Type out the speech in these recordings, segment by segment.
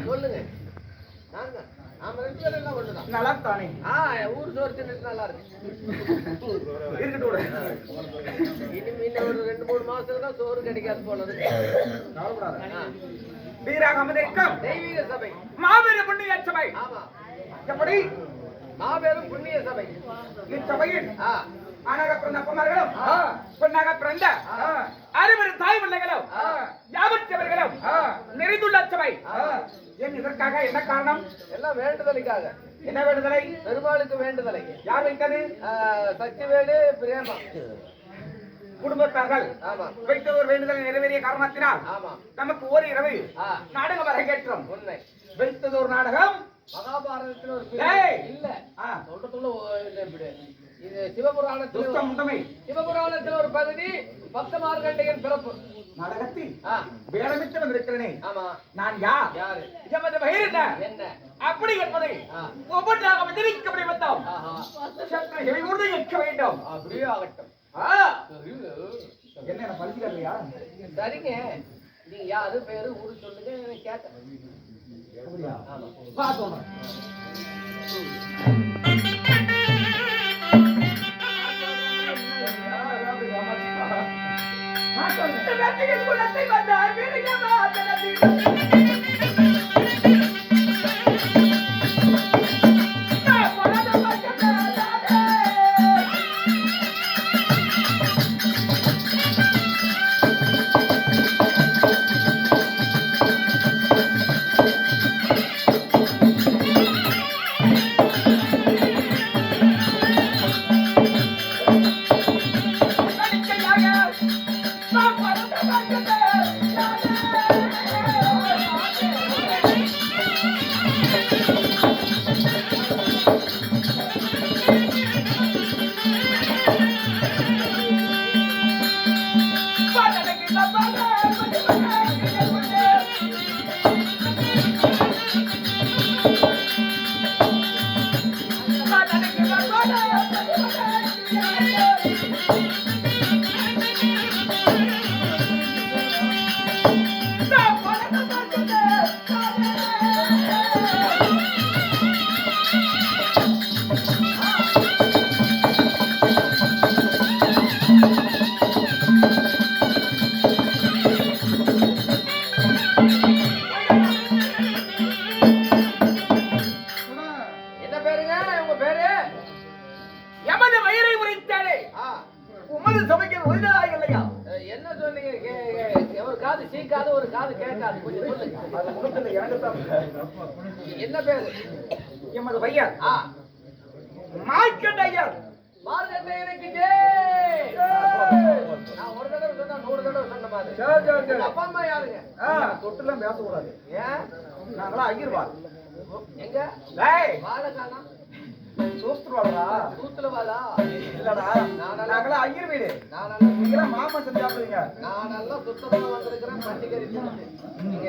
சொல்லுங்க. நாம ரெண்டு பேரும் எல்லாம் ஒண்ணுதான். நல்லா தானே? ஊர் சோறு தின்னுட்டு நல்லா இருக்கு. இருக்கட்டும். இனிமே இன்னும் ஒரு 2-3 மாசத்துல தான் சோறு கிடைக்காது போனது. வீராக அமர்ந்திருக்கும் தெய்வீக சபை, மாபெரும் புண்ணிய சபை. ஆமா, எப்படி? மாபெரும் புண்ணிய சபை. இச்சபையில் ஆணாக பிறந்த பொம்மர்களும் பெண்ணாக பிறந்த அறுவரு தாய் பிள்ளைகளும் யாவற்றவர்களும் நிறைந்துள்ள சபை. ஏன் இதற்காக என்ன காரணம்? எல்லாம் வேண்டுதலுக்காக. என்ன வேண்டுதலை? பெருமாளுக்கு வேண்டுதலை. யார் வைத்தது? சக்திவேலு பிரேமா குடும்பத்தார்கள் வைத்த ஒரு வேண்டுதலை நிறைவேறிய காரணத்தினால் நமக்கு ஒரு இரவு நாடகம் அரங்கேற்றம். உண்மை. வைத்தது ஒரு நாடகம் மகாபாரதத்தில் ஒரு இல்ல சொல்றதுக்குள்ள இது சிவபுராணத்தில் ஒரு பகுதி பக்த மார்கண்டையன் பிறப்பு நாடகத்தில் வேடமிட்டு வந்திருக்கிறேனே. ஆமா, நான் யார்? யாரு? எமது பெயர் என்ன? என்ன அப்படி என்பதை ஒவ்வொன்றாக விதிக்கப்படி வந்தோம். இருக்க வேண்டும். அப்படியே ஆகட்டும். என்ன பரிசுகளையா? சரிங்க, நீங்க யாரு பேரு ஊரு சொல்லுங்க கேட்டேன். பார்த்தோம். குலத்தை வந்தார் என்ன பேரு? எமது பையன் மார்க்கண்டையர். மார்க்கண்டையருக்கு நான் ஒரு தடவை சொன்னா 100 தடவை சொன்ன மாதிரி. அப்பா அம்மா யாருங்க? தொட்டுலாம் பேசக்கூடாது. ஏன்? நாங்களா ஐயர்வாள். எங்க வாழக்கானா சூஸ்துருவாளா? சூத்துலவாளா? இல்லடா, நாங்களா ஐயர் வீடு. நீங்களா மாமா செஞ்சு சாப்பிடுவீங்க. நான் நல்லா சுத்தமா வந்திருக்கிறேன். பண்டிகை நீங்க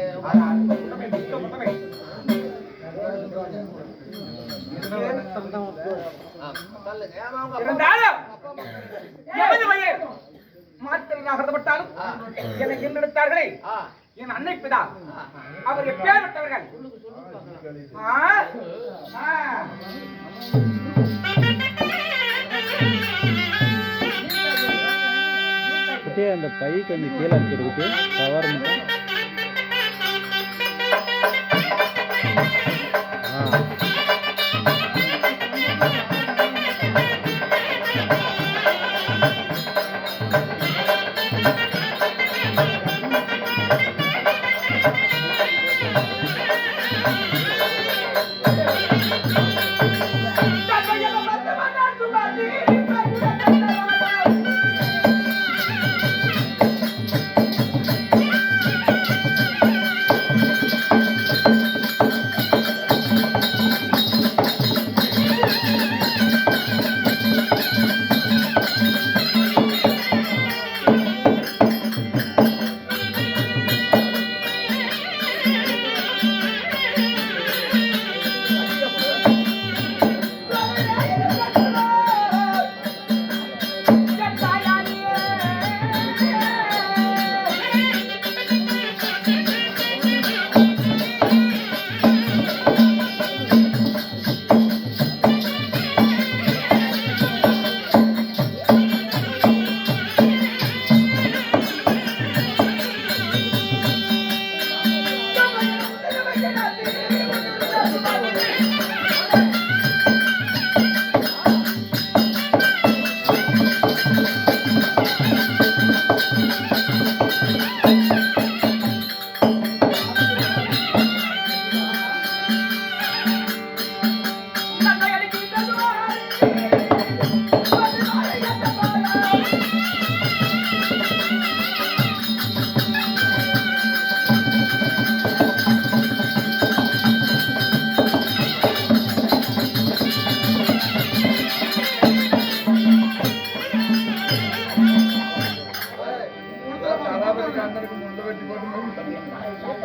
மாற்றப்பட்டாலும் எனக்கு எடுத்தார்களே என் அன்னை பிதா, அவர் எப்பேற்பட்டவர்கள்? அந்த பை கொஞ்சம் கீழே இருக்கிறதுக்கு கவர் மட்டும்.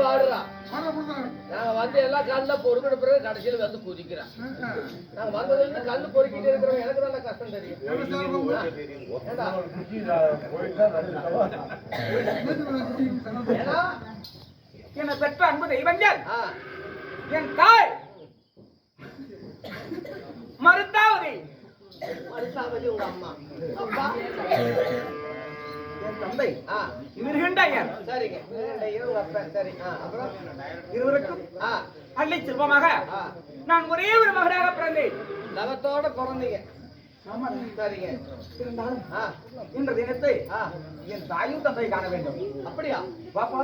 பாடுறா. நாங்க வந்து எல்லாம் கல்ல பொறுக்கிட்ட பிறகு கடைசியில வந்து குதிக்கிறோம். நாங்க வந்ததுல இருந்து கல்லு பொறுக்கிட்டே இருக்கிறோம். எனக்கு தானே கஷ்டம் தெரியும். ஏண்டா? ஏன்னா என்னை பெற்ற அன்பு தெய்வங்கள் என் தாய் மருந்தாவதி மருந்தாவதி உங்க அம்மா அப்பா என் தந்தை இவர்கின்ற ஐயர் சரிங்க உங்க அப்பா சரி அப்புறம் இருவருக்கும் அள்ளி செல்வமாக நான் ஒரே ஒரு மகனாக பிறந்தேன். நகத்தோட பிறந்தீங்க. சரிங்க. இன்ற தினத்தை என் தாயும் தந்தை காண வேண்டும். அப்படியா பாப்பா